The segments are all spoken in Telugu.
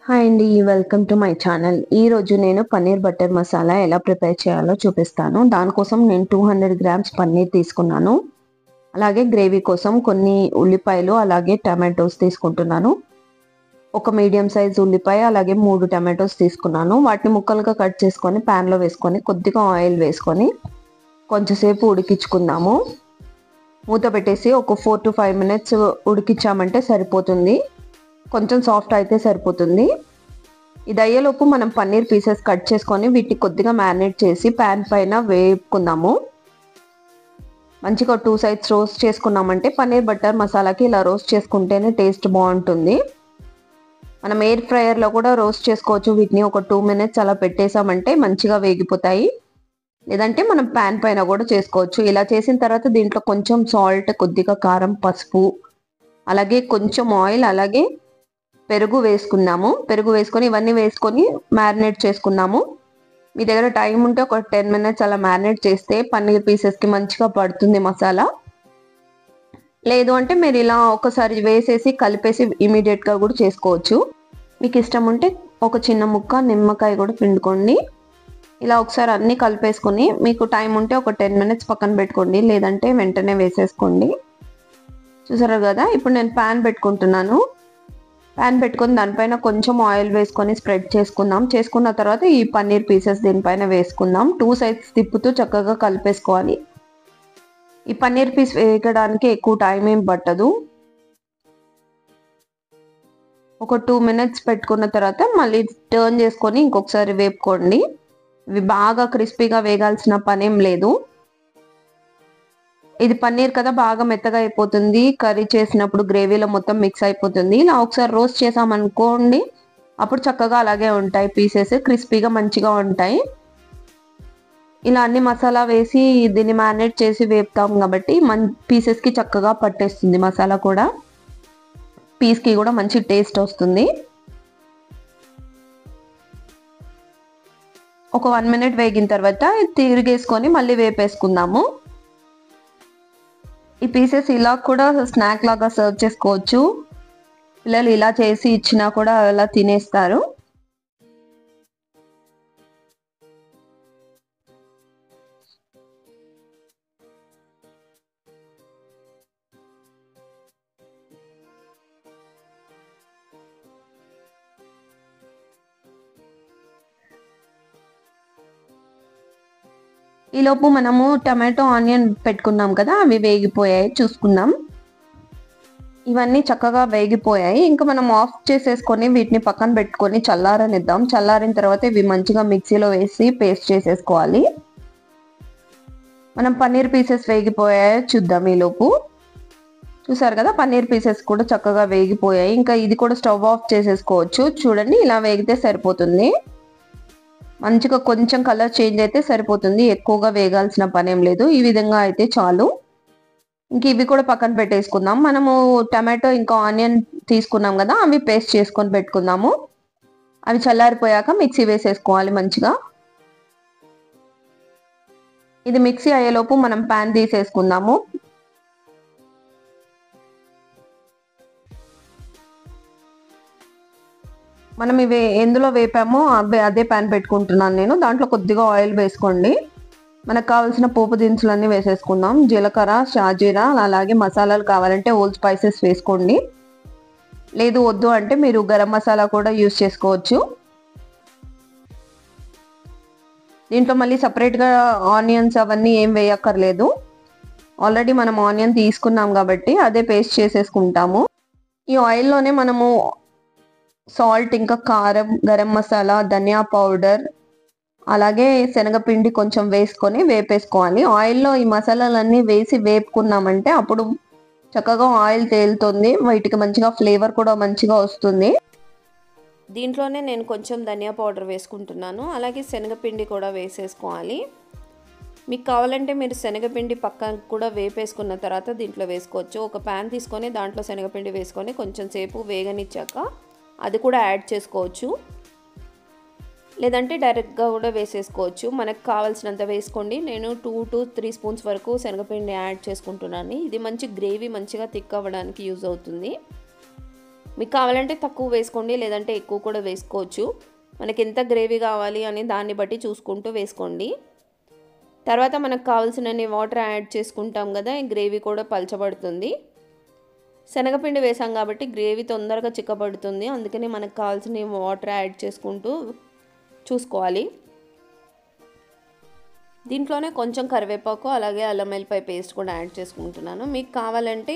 హాయ్ అండి, వెల్కమ్ టు మై ఛానల్. ఈరోజు నేను పన్నీర్ బటర్ మసాలా ఎలా ప్రిపేర్ చేయాలో చూపిస్తాను. దానికోసం నేను 200 గ్రామ్స్ పన్నీర్ తీసుకున్నాను. అలాగే గ్రేవీ కోసం కొన్ని ఉల్లిపాయలు అలాగే టమాటోస్ తీసుకుంటున్నాను. ఒక మీడియం సైజ్ ఉల్లిపాయ అలాగే 3 టమాటోస్ తీసుకున్నాను. వాటిని ముక్కలుగా కట్ చేసుకొని ప్యాన్లో వేసుకొని కొద్దిగా ఆయిల్ వేసుకొని కొంచెంసేపు ఉడికించుకుందాము. మూత పెట్టేసి ఒక 4 to 5 minutes ఉడికించామంటే సరిపోతుంది. కొంచెం సాఫ్ట్ అయితే సరిపోతుంది. ఇది అయ్యేలోపు మనం పన్నీర్ పీసెస్ కట్ చేసుకొని వీటిని కొద్దిగా మ్యారినేట్ చేసి ప్యాన్ పైన వేపుకుందాము. మంచిగా 2 sides రోస్ట్ చేసుకున్నామంటే పన్నీర్ బటర్ మసాలాకి ఇలా రోస్ట్ చేసుకుంటేనే టేస్ట్ బాగుంటుంది. మనం ఎయిర్ ఫ్రైయర్లో కూడా రోస్ట్ చేసుకోవచ్చు. వీటిని ఒక 2 minutes అలా పెట్టేసామంటే మంచిగా వేగిపోతాయి. లేదంటే మనం ప్యాన్ పైన కూడా చేసుకోవచ్చు. ఇలా చేసిన తర్వాత దీంట్లో కొంచెం సాల్ట్, కొద్దిగా కారం, పసుపు, అలాగే కొంచెం ఆయిల్, అలాగే పెరుగు వేసుకున్నాము. పెరుగు వేసుకొని ఇవన్నీ వేసుకొని మ్యారినేట్ చేసుకున్నాము. మీ దగ్గర టైం ఉంటే ఒక 10 minutes అలా మ్యారినేట్ చేస్తే పన్నీర్ పీసెస్కి మంచిగా పడుతుంది మసాలా. లేదు అంటే మీరు ఇలా ఒకసారి వేసేసి కలిపేసి ఇమీడియట్గా కూడా చేసుకోవచ్చు. మీకు ఇష్టం ఉంటే ఒక చిన్న ముక్క నిమ్మకాయ కూడా పిండుకోండి. ఇలా ఒకసారి అన్నీ కలిపేసుకొని మీకు టైం ఉంటే ఒక 10 minutes పక్కన పెట్టుకోండి. లేదంటే వెంటనే వేసేసుకోండి. చూసారు కదా, ఇప్పుడు నేను ప్యాన్ పెట్టుకుంటున్నాను. ప్యాన్ పెట్టుకొని దానిపైన కొంచెం ఆయిల్ వేసుకొని స్ప్రెడ్ చేసుకుందాం. చేసుకున్న తర్వాత ఈ పన్నీర్ పీసెస్ దీనిపైన వేసుకుందాం. 2 sides తిప్పుతూ చక్కగా కలిపేసుకోవాలి. ఈ పన్నీర్ పీస్ వేయడానికి ఎక్కువ టైం ఏం పట్టదు. ఒక 2 minutes పెట్టుకున్న తర్వాత మళ్ళీ టర్న్ చేసుకొని ఇంకొకసారి వేపుకోండి. ఇవి బాగా క్రిస్పీగా వేగాల్సిన పనేం లేదు. ఇది పన్నీర్ కదా, బాగా మెత్తగా అయిపోతుంది. కర్రీ చేసినప్పుడు గ్రేవీలో మొత్తం మిక్స్ అయిపోతుంది. ఇలా ఒకసారి రోస్ట్ చేసామనుకోండి, అప్పుడు చక్కగా అలాగే ఉంటాయి పీసెస్, క్రిస్పీగా మంచిగా ఉంటాయి. ఇలా అన్ని మసాలా వేసి దీన్ని మ్యారినేట్ చేసి వేపుతాం కాబట్టి పీసెస్కి చక్కగా పట్టేస్తుంది మసాలా కూడా. పీస్కి కూడా మంచి టేస్ట్ వస్తుంది. ఒక 1 minute వేగిన తర్వాత తిరిగేసుకొని మళ్ళీ వేపేసుకుందాము. ఈ పీసెస్ ఇలా కూడా స్నాక్ లాగా సర్వ్ చేసుకోవచ్చు. పిల్లలు ఇలా చేసి ఇచ్చినా కూడా అలా తినేస్తారు. ఈలోపు మనము టమాటో ఆనియన్ పెట్టుకున్నాం కదా, అవి వేగిపోయాయి చూసుకుందాం. ఇవన్నీ చక్కగా వేగిపోయాయి. ఇంకా మనం ఆఫ్ చేసేసుకొని వీటిని పక్కన పెట్టుకొని చల్లారనిద్దాం. చల్లారిన తర్వాత ఇవి మంచిగా మిక్సీలో వేసి పేస్ట్ చేసేసుకోవాలి. మనం పన్నీర్ పీసెస్ వేగిపోయాయో చూద్దాం. ఈలోపు చూసారు కదా, పన్నీర్ పీసెస్ కూడా చక్కగా వేగిపోయాయి. ఇంకా ఇది కూడా స్టవ్ ఆఫ్ చేసేసుకోవచ్చు. చూడండి, ఇలా వేగితే సరిపోతుంది. మంచిగా కొంచెం కలర్ చేంజ్ అయితే సరిపోతుంది. ఎక్కువగా వేగాల్సిన పనేం లేదు. ఈ విధంగా అయితే చాలు. ఇంక ఇవి కూడా పక్కన పెట్టేసుకుందాం. మనము టమాటో ఇంకా ఆనియన్ తీసుకున్నాం కదా, అవి పేస్ట్ చేసుకొని పెట్టుకుందాము. అవి చల్లారిపోయాక మిక్సీ వేసేసుకోవాలి మంచిగా. ఇది మిక్సీ అయ్యేలోపు మనం ప్యాన్ తీసేసుకుందాము. మనం ఇవి ఎందులో వేపామో అదే ప్యాన్ పెట్టుకుంటున్నాను నేను. దాంట్లో కొద్దిగా ఆయిల్ వేసుకోండి. మనకు కావాల్సిన పోపు దినుసులన్నీ వేసేసుకుందాం. జీలకర్ర, షాజీరా, అలాగే మసాలాలు కావాలంటే ఓల్ స్పైసెస్ వేసుకోండి. లేదు వద్దు అంటే మీరు గరం మసాలా కూడా యూస్ చేసుకోవచ్చు. దీంట్లో మళ్ళీ సపరేట్గా ఆనియన్స్ అవన్నీ ఏం వేయక్కర్లేదు. ఆల్రెడీ మనం ఆనియన్ తీసుకున్నాం కాబట్టి అదే పేస్ట్ చేసేసుకుంటాము. ఈ ఆయిల్లోనే మనము సాల్ట్, ఇంకా కారం, గరం మసాలా, ధనియా పౌడర్, అలాగే శనగపిండి కొంచెం వేసుకొని వేపేసుకోవాలి. ఆయిల్లో ఈ మసాలాలన్నీ వేసి వేపుకున్నామంటే అప్పుడు చక్కగా ఆయిల్ తేలుతుంది. వీటికి మంచిగా ఫ్లేవర్ కూడా మంచిగా వస్తుంది. దీంట్లోనే నేను కొంచెం ధనియా పౌడర్ వేసుకుంటున్నాను. అలాగే శనగపిండి కూడా వేసేసుకోవాలి. మీకు కావాలంటే మీరు శనగపిండి పక్కన కూడా వేపేసుకున్న తర్వాత దీంట్లో వేసుకోవచ్చు. ఒక ప్యాన్ తీసుకొని దాంట్లో శనగపిండి వేసుకొని కొంచెం సేపు వేగనిచ్చాక అది కూడా యాడ్ చేసుకోవచ్చు. లేదంటే డైరెక్ట్గా కూడా వేసేసుకోవచ్చు. మనకు కావాల్సినంత వేసుకోండి. నేను 2 to 3 spoons వరకు శనగపిండి యాడ్ చేసుకుంటున్నాను. ఇది మంచి గ్రేవీ మంచిగా థిక్ అవ్వడానికి యూజ్ అవుతుంది. మీకు కావాలంటే తక్కువ వేసుకోండి, లేదంటే ఎక్కువ కూడా వేసుకోవచ్చు. మనకి ఎంత గ్రేవీ కావాలి అని దాన్ని బట్టి చూసుకుంటూ వేసుకోండి. తర్వాత మనకు కావాల్సినన్ని వాటర్ యాడ్ చేసుకుంటాం కదా, ఈ గ్రేవీ కూడా పలచబడుతుంది. శనగపిండి వేసాం కాబట్టి గ్రేవీ తొందరగా చిక్కబడుతుంది, అందుకని మనకు కావాల్సిన వాటర్ యాడ్ చేసుకుంటూ చూసుకోవాలి. దీంట్లోనే కొంచెం కరివేపాకు అలాగే అల్లం వెల్లిపాయ పేస్ట్ కూడా యాడ్ చేసుకుంటున్నాను. మీకు కావాలంటే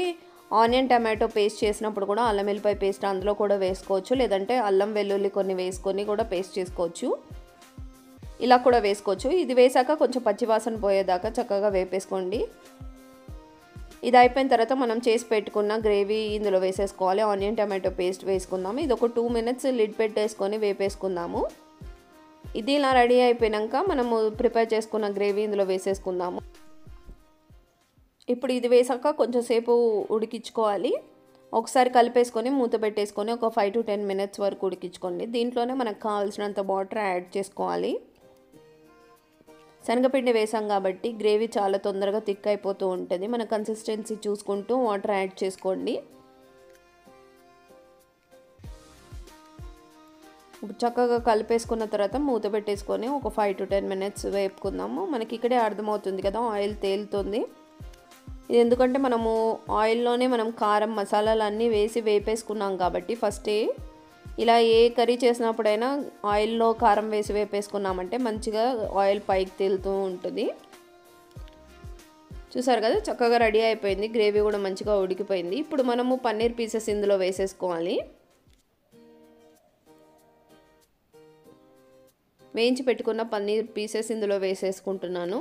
ఆనియన్ టమాటో పేస్ట్ చేసినప్పుడు కూడా అల్లం వెల్లిపాయ పేస్ట్ అందులో కూడా వేసుకోవచ్చు, లేదంటే అల్లం వెల్లుల్లి కొన్ని వేసుకొని కూడా పేస్ట్ చేసుకోవచ్చు. ఇలా కూడా వేసుకోవచ్చు. ఇది వేసాక కొంచెం పచ్చివాసన పోయేదాకా చక్కగా వేపేసుకోండి. ఇది అయిపోయిన తర్వాత మనం చేసి పెట్టుకున్న గ్రేవీ ఇందులో వేసేసుకోవాలి. ఆనియన్ టమాటో పేస్ట్ వేసుకుందాము. ఇది ఒక 2 minutes లిడ్ పెట్టేసుకొని వేపేసుకుందాము. ఇది ఇలా రెడీ అయిపోయాక మనము ప్రిపేర్ చేసుకున్న గ్రేవీ ఇందులో వేసేసుకుందాము. ఇప్పుడు ఇది వేసాక కొంచెం సేపు ఉడికించుకోవాలి. ఒకసారి కలిపేసుకొని మూత పెట్టేసుకొని ఒక 5 to 10 minutes వరకు ఉడికించుకోండి. దీంట్లోనే మనకు కావాల్సినంత వాటర్ యాడ్ చేసుకోవాలి. శనగపిండి వేసాం కాబట్టి గ్రేవీ చాలా తొందరగా థిక్ అయిపోతూ ఉంటుంది. మన కన్సిస్టెన్సీ చూసుకుంటూ వాటర్ యాడ్ చేసుకోండి. ఇప్పుడు చక్కగా కలిపేసుకున్న తర్వాత మూత పెట్టేసుకొని ఒక 5 to 10 minutes వేపుకుందాము. మనకి ఇక్కడే అర్థమవుతుంది కదా, ఆయిల్ తేలుతుంది. ఇది ఎందుకంటే మనము ఆయిల్లోనే మనం కారం మసాలాలు అన్నీ వేసి వేపేసుకున్నాం కాబట్టి ఫస్టే ఇలా ఏ కర్రీ చేసినప్పుడైనా ఆయిల్లో కారం వేసి వేపేసుకున్నామంటే మంచిగా ఆయిల్ పైకి తేలుతూ ఉంటుంది. చూసారు కదా, చక్కగా రెడీ అయిపోయింది. గ్రేవీ కూడా మంచిగా ఉడికిపోయింది. ఇప్పుడు మనము పన్నీర్ పీసెస్ ఇందులో వేసేసుకోవాలి. వేయించి పెట్టుకున్న పన్నీర్ పీసెస్ ఇందులో వేసేసుకుంటున్నాను.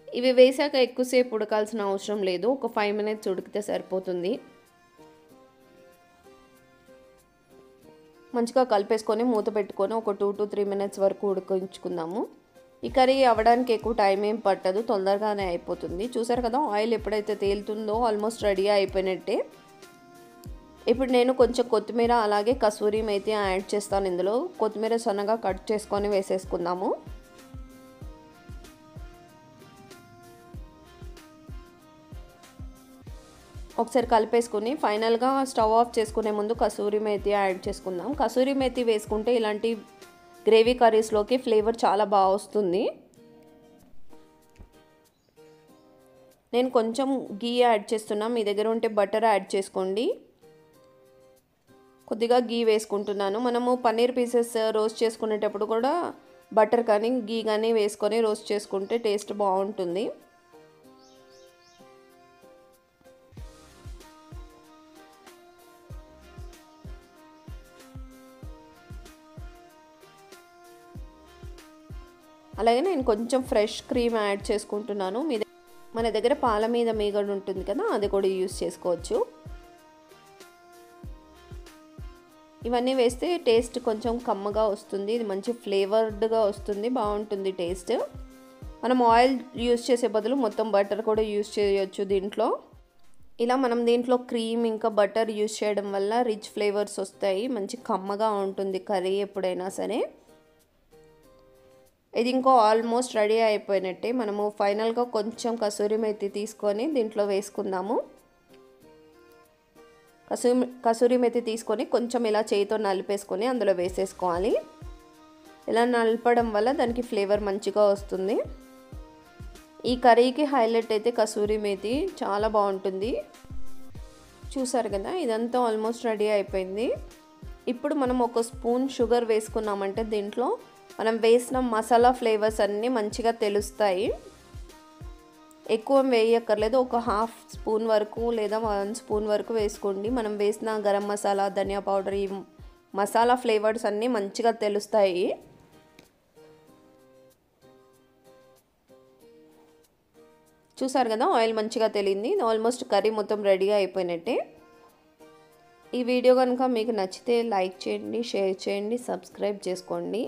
ఇవి వేసాక ఎక్కువసేపు ఉడకాల్సిన అవసరం లేదు, ఒక 5 minutes ఉడికితే సరిపోతుంది. మంచిగా కలిపేసుకొని మూత పెట్టుకొని ఒక 2 to 3 minutes వరకు ఉడికించుకుందాము. ఈ కర్రీ అవ్వడానికి ఎక్కువ టైం ఏం పట్టదు, తొందరగానే అయిపోతుంది. చూసారు కదా, ఆయిల్ ఎప్పుడైతే తేలుతుందో ఆల్మోస్ట్ రెడీ అయిపోయినట్టే. ఇప్పుడు నేను కొంచెం కొత్తిమీర అలాగే కసూరి మేతి యాడ్ చేస్తాను. ఇందులో కొత్తిమీర సన్నగా కట్ చేసుకొని వేసేసుకుందాము. ఒకసారి కలిపేసుకుని ఫైనల్గా స్టవ్ ఆఫ్ చేసుకునే ముందు కసూరి మేతి యాడ్ చేసుకుందాం. కసూరి మేతి వేసుకుంటే ఇలాంటి గ్రేవీ కర్రీస్లోకి ఫ్లేవర్ చాలా బాగా వస్తుంది. నేను కొంచెం గీ యాడ్ చేస్తున్నా, మీ దగ్గర ఉంటే బటర్ యాడ్ చేసుకోండి. కొద్దిగా గీ వేసుకుంటున్నాను. మనము పన్నీర్ పీసెస్ రోస్ట్ చేసుకునేటప్పుడు కూడా బటర్ కానీ గీ కానీ వేసుకొని రోస్ట్ చేసుకుంటే టేస్ట్ బాగుంటుంది. అలాగే నేను కొంచెం ఫ్రెష్ క్రీమ్ యాడ్ చేసుకుంటున్నాను. మన దగ్గర పాల మీద మీగడ ఉంటుంది కదా, అది కూడా యూస్ చేసుకోవచ్చు. ఇవన్నీ వేస్తే టేస్ట్ కొంచెం కమ్మగా వస్తుంది, ఇది మంచి ఫ్లేవర్డ్గా వస్తుంది, బాగుంటుంది టేస్ట్. మనం ఆయిల్ యూస్ చేసే బదులు మొత్తం బటర్ కూడా యూస్ చేయొచ్చు దీంట్లో. ఇలా మనం దీంట్లో క్రీమ్ ఇంకా బటర్ యూస్ చేయడం వల్ల రిచ్ ఫ్లేవర్స్ వస్తాయి, మంచి కమ్మగా ఉంటుంది కర్రీ ఎప్పుడైనా సరే. ఇది ఇంకో ఆల్మోస్ట్ రెడీ అయిపోయినట్టే. మనము ఫైనల్గా కొంచెం కసూరి మేతి తీసుకొని దీంట్లో వేసుకుందాము. కసూరి మేతి తీసుకొని కొంచెం ఇలా చేయితో నలిపేసుకొని అందులో వేసేసుకోవాలి. ఇలా నలపడం వల్ల దానికి ఫ్లేవర్ మంచిగా వస్తుంది. ఈ కర్రీకి హైలైట్ అయితే కసూరి మేతి చాలా బాగుంటుంది. చూసారు కదా, ఇదంతా ఆల్మోస్ట్ రెడీ అయిపోయింది. ఇప్పుడు మనం ఒక స్పూన్ షుగర్ వేసుకున్నామంటే దీంట్లో మనం వేసిన మసాలా ఫ్లేవర్స్ అన్నీ మంచిగా తెలుస్తాయి. ఎక్కువ వేయక్కర్లేదు, ఒక 1/2 స్పూన్ వరకు లేదా 1 స్పూన్ వరకు వేసుకోండి. మనం వేసిన గరం మసాలా, ధనియా పౌడర్, ఈ మసాలా ఫ్లేవర్స్ అన్నీ మంచిగా తెలుస్తాయి. చూసారు కదా, ఆయిల్ మంచిగా తెలియంది. ఆల్మోస్ట్ కర్రీ మొత్తం రెడీగా అయిపోయినట్టే. ఈ వీడియో కనుక మీకు నచ్చితే లైక్ చేయండి, షేర్ చేయండి, సబ్స్క్రైబ్ చేసుకోండి.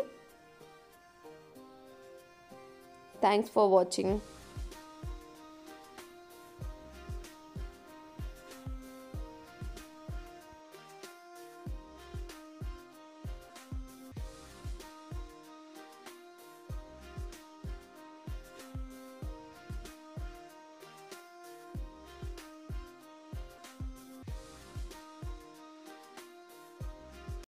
Thanks for watching.